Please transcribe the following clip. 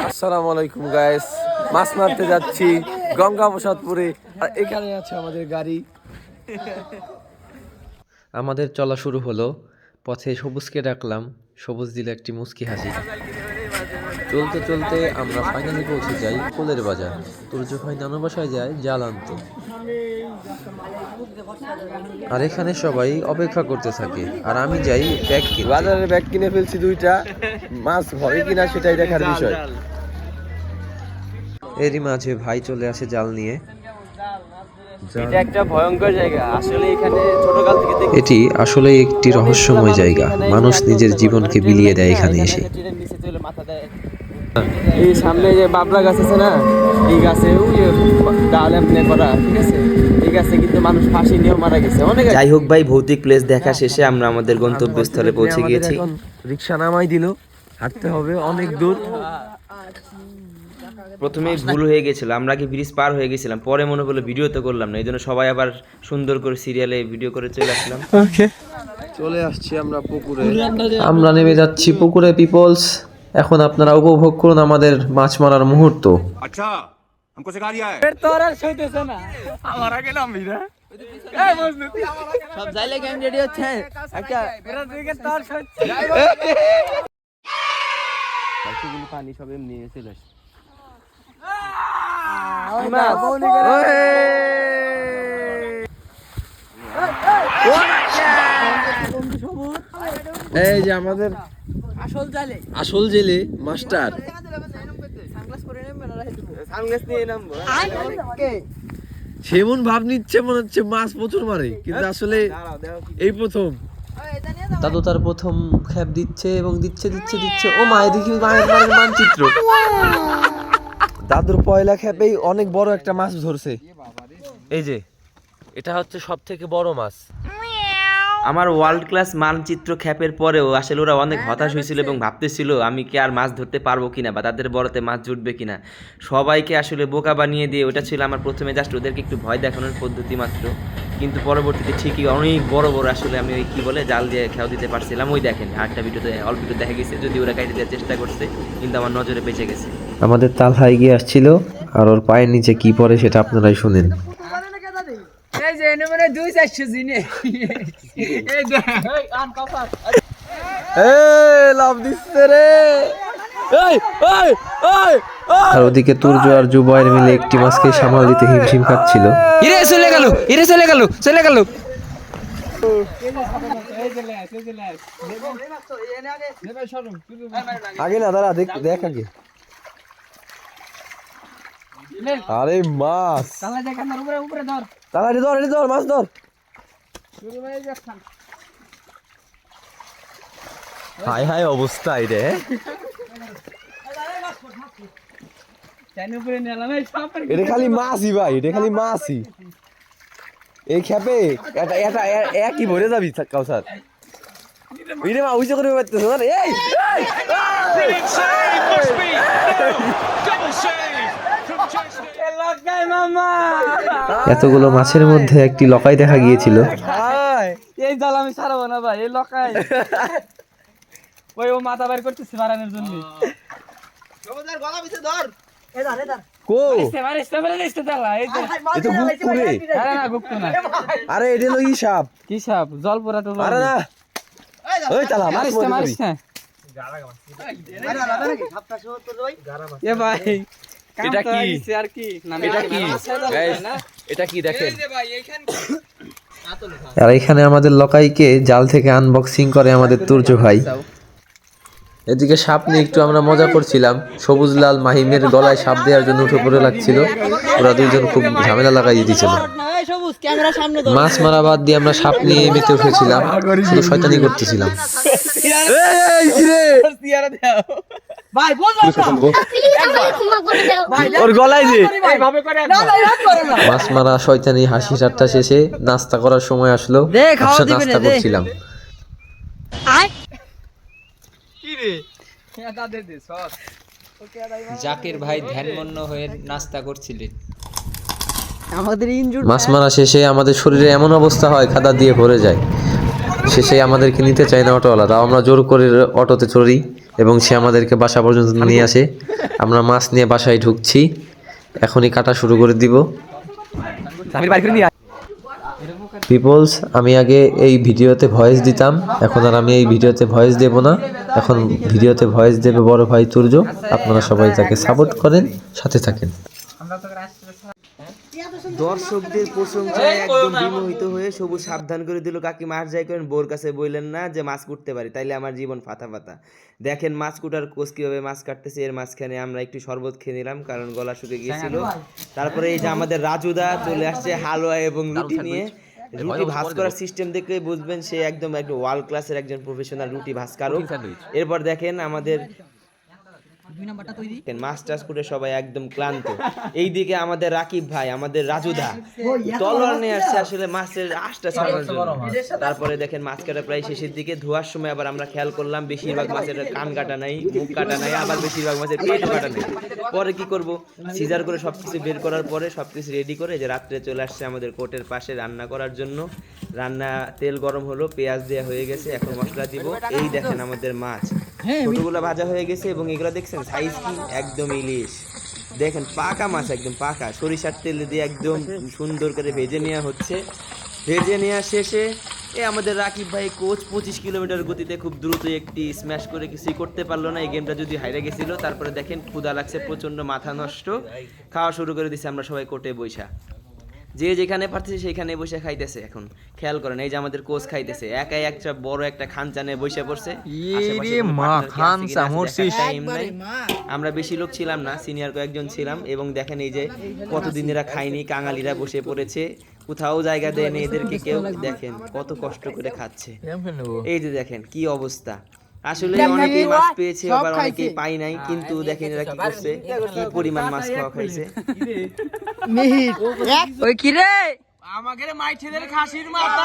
আসসালামু আলাইকুম গাইস, মাছ মারতে যাচ্ছি গঙ্গা প্রসাদপুরে। আর এখানে আছে আমাদের গাড়ি। আমাদের চলা শুরু হলো। পথে সবুজকে ডাকলাম, সবুজ দিলে একটি মুচকি হাসি। চলতে চলতে আমরা ফাইনালি পৌঁছে যাই ফুলের বাজার। তুর্য ভাই নানু বাসায় যায় জাল আনতে। আর এখানে সবাই অপেক্ষা করতে থাকে, আর আমি যাই ব্যাগ কিনতে। বাজারে ব্যাগ কিনে ফেলছি দুইটা। মাছ ভরে কিনা সেটাই দেখার বিষয়। এরই মাঝে ভাই চলে আসে জাল নিয়ে। এটা একটা ভয়ঙ্কর জায়গা আসলে। এখানে ছোটকাল থেকে দেখি এটি আসলে একটি রহস্যময় জায়গা। মানুষ নিজের জীবনকে বিলিয়ে দেয় এখানে এসে। এই সামনে যে বাবলা গাছ আছে না, এই গাছে ডাল এমনি করা, ঠিক আছে, এই গাছে কিন্তু মানুষ ফাঁসি নিয়েও মারা গেছে অনেক। যাই হোক ভাই, ভৌতিক প্লেস দেখা শেষে আমরা আমাদের গন্তব্যস্থলে পৌঁছে গিয়েছি। রিক্সা নামাই দিল, হাঁটতে হবে অনেক দূর। প্রথমে ভুল হয়ে গেছিল, আমরা কি ব্রিজ পার হয়ে গেছিলাম, পরে মনে হলো ভিডিও তো করলাম না, এই জন্য সবাই আবার সুন্দর করে সিরিয়ালে ভিডিও করে চলে আসলাম। চলে আসছি আমরা পুকুরে। আমরা নেমে যাচ্ছি পুকুরে পিপলস। এখন আপনারা উপভোগ করুন আমাদের মাছ মারার মুহূর্ত। अच्छा हमको सिखा रिया है। তোর আর সইতেছে না, আমার আগে নামবি না। এই মজনু সব যাইলে গেম রেডি হচ্ছে একটা এরা দিকে তোর সইছে। বাকিগুলো পানি সব এমনি চলে আসে। এই যে আমাদের আসল জেলে মাস্টার। সেমন ভাব নিচ্ছে মনে হচ্ছে মাছ প্রচুর মারে, কিন্তু আসলে এই প্রথম। দাদু তার প্রথম খ্যাপ দিচ্ছে এবং দিচ্ছে দিচ্ছে দিচ্ছে। ও মায়ের দেখি মায়ের মানচিত্র। দাদুর পয়লা খ্যাপেই অনেক বড় একটা মাছ ধরছে। এই যে এটা হচ্ছে সব থেকে বড় মাছ। আমার ওয়ার্ল্ড ক্লাস মানচিত্র খ্যাপের পরেও আসলে ওরা অনেক হতাশ হয়েছিল এবং ভাবতেছিল আমি কি আর মাছ ধরতে পারবো কিনা, বা তাদের বড়তে মাছ জুটবে কিনা। সবাইকে আসলে বোকা বানিয়ে দিয়ে ওটা ছিল আমার প্রথমে জাস্ট ওদেরকে একটু ভয় দেখানোর পদ্ধতি মাত্র। কিন্তু পরবর্তীতে ঠিকই অনেক বড় বড় আসলে আমি ওই কি বলে জাল দিয়ে খেয়াও দিতে পারছিলাম। ওই দেখেন আরেকটা ভিডিওতে অল্প একটু দেখা গেছে, যদি ওরা কাটে দেওয়ার চেষ্টা করছে, কিন্তু আমার নজরে বেঁচে গেছে। আমাদের তালহা এগিয়ে আসছিল, আর ওর পায়ের নিচে কি পড়ে সেটা আপনারাই শুনেন। আর ওদিকে তুর্য আর জুবাইর মিলে একটি মাছকে সামাল দিতে হিমশিম খাচ্ছিল। আগে না দাঁড়া, দেখ আগে। আরে মাছ, তাড়াতাড়ি ধর মাছ ধর। হাই হাই অবস্থা রে। এটা খালি মাছই ভাই, এটা খালি মাছই। এই খেপে এটা একই ভরে যাবি কাউসার। ওইরে মা উইসে করে পারতেছ না। এই এতগুলো মাছের মধ্যে একটি লকাই দেখা গিয়েছিল। এই জাল আমি ছাড়াবো না ভাই, এই লকাই ওই ও মাথা বাইর করতেছে মারানোর জন্য। আরে এটা হলো সাপ। কি সাপ? জল পড়া তো আরে না, ওই চালা মাছ মারিস না। এ ভাই এটা কি? আর কি এটা কি গাইস? এটা কি দেখেন। আর এখানে আমাদের লকাইকে জাল থেকে আনবক্সিং করে আমাদের তুর্য ভাই। এদিকে সাপ নিয়ে একটু আমরা মজা করছিলাম। সবুজ লাল মাহিমের গলায় সাপ দেওয়ার জন্য উঠে পড়ে লাগছিল। ওরা দুইজন খুব ঝামেলা লাগাই দিয়েছিল। মাছ মারা বাদ দিয়ে আমরা সাপ নিয়ে মেতে উঠেছিলাম, শুধু শয়তানি করতেছিলাম। ওর গলায় যে মাছ মারা শয়তানি হাসি ঠাট্টা শেষে নাস্তা করার সময় আসলো। নাস্তা করছিলাম। জাকির ভাই ধ্যানমগ্ন হয়ে নাস্তা করছিলেন। মাছ মারা শেষে আমাদের শরীরে এমন অবস্থা হয় খাদা দিয়ে ভরে যায়। শেষে আমাদেরকে নিতে চায় না অটোওয়ালা, তাও আমরা জোর করে অটোতে চড়ি এবং সে আমাদেরকে বাসা পর্যন্ত নিয়ে আসে। আমরা মাছ নিয়ে বাসায় ঢুকছি, এখনই কাটা শুরু করে দিব। পিপলস, আমি আগে এই ভিডিওতে ভয়েস দিতাম, এখন আর আমি এই ভিডিওতে ভয়েস দেব না। এখন ভিডিওতে ভয়েস দেবে বড় ভাই তুর্য। আপনারা সবাই তাকে সাপোর্ট করেন, সাথে থাকেন। দর্শকদের প্রশংসায় একদম বিমোহিত হয়ে সবুজ সাবধান করে দিল, কাকি মাছ যাই করেন, বোর কাছে বললেন না যে মাছ কুটতে পারি, তাইলে আমার জীবন ফাতা ফাতা। দেখেন মাছ কুটার কোচ কিভাবে মাছ কাটতেছে। এর মাঝখানে আমরা একটু শরবত খেয়ে নিলাম, কারণ গলা শুকিয়ে গিয়েছিল। তারপরে এই যে আমাদের রাজুদা চলে আসছে হালুয়া এবং রুটি নিয়ে। রুটি ভাজ করার সিস্টেম দেখলে বুঝবেন সে একদম ওয়ার্ল্ড ক্লাসের একজন প্রফেশনাল রুটি ভাজকারক। এরপর দেখেন আমাদের মাছ টাছ করে সবাই একদম ক্লান্ত। এইদিকে আমাদের রাকিব ভাই, আমাদের রাজুদা তলোয়ার নিয়ে আসছে আসলে মাছের আঁশটা ছাড়ানোর জন্য। তারপরে দেখেন মাছ কাটা প্রায় শেষের দিকে, ধোয়ার সময় আবার আমরা খেয়াল করলাম বেশিরভাগ মাছের কান কাটা নাই, মুখ কাটা নাই, আবার বেশিরভাগ মাছের পেটও কাটা নাই। পরে কি করব, সিজার করে সবকিছু বের করার পরে সবকিছু রেডি করে যে রাত্রে চলে আসছে আমাদের কোর্টের পাশে রান্না করার জন্য। রান্না তেল গরম হলো, পেঁয়াজ দেওয়া হয়ে গেছে, এখন মশলা দিব। এই দেখেন আমাদের মাছ ছোটগুলো ভাজা হয়ে গেছে এবং এগুলো দেখছেন সাইজ কি একদম ইলিশ। দেখেন পাকা মাছ, একদম পাকা, সরিষার তেল দিয়ে একদম সুন্দর করে ভেজে নেওয়া হচ্ছে। ভেজে নেওয়া শেষে আমাদের রাকিব ভাই কোচ 25 কিলোমিটার গতিতে খুব দ্রুত একটি স্ম্যাশ করে কিছুই করতে পারলো না। এই গেমটা যদি হাইরে গেছিল। তারপরে দেখেন ক্ষুধা লাগছে প্রচন্ড, মাথা নষ্ট, খাওয়া শুরু করে দিছে। আমরা সবাই কোর্টে বৈশা, যে যেখানে পারতেছে সেইখানে বসে খাইতেছে। এখন খেয়াল করেন এই যে আমাদের কোচ খাইতেছে, একাই একটা বড় একটা খানচানে বসে পড়ছে। আমরা বেশি লোক ছিলাম না, সিনিয়র কয়েকজন ছিলাম। এবং দেখেন এই যে কতদিন এরা খায়নি, কাঙালিরা বসে পড়েছে, কোথাও জায়গা দেয়নি এদেরকে কেউ। দেখেন কত কষ্ট করে খাচ্ছে। এই যে দেখেন কি অবস্থা। আসলে অনেকেই মাছ পেয়েছে, আবার অনেকেই পাই নাই, কিন্তু দেখেন এরা কি করছে, কি পরিমাণ মাছ খাওয়া খাইছে। ওই কি রে আমাদের মাইঠেদের খাসির মাথা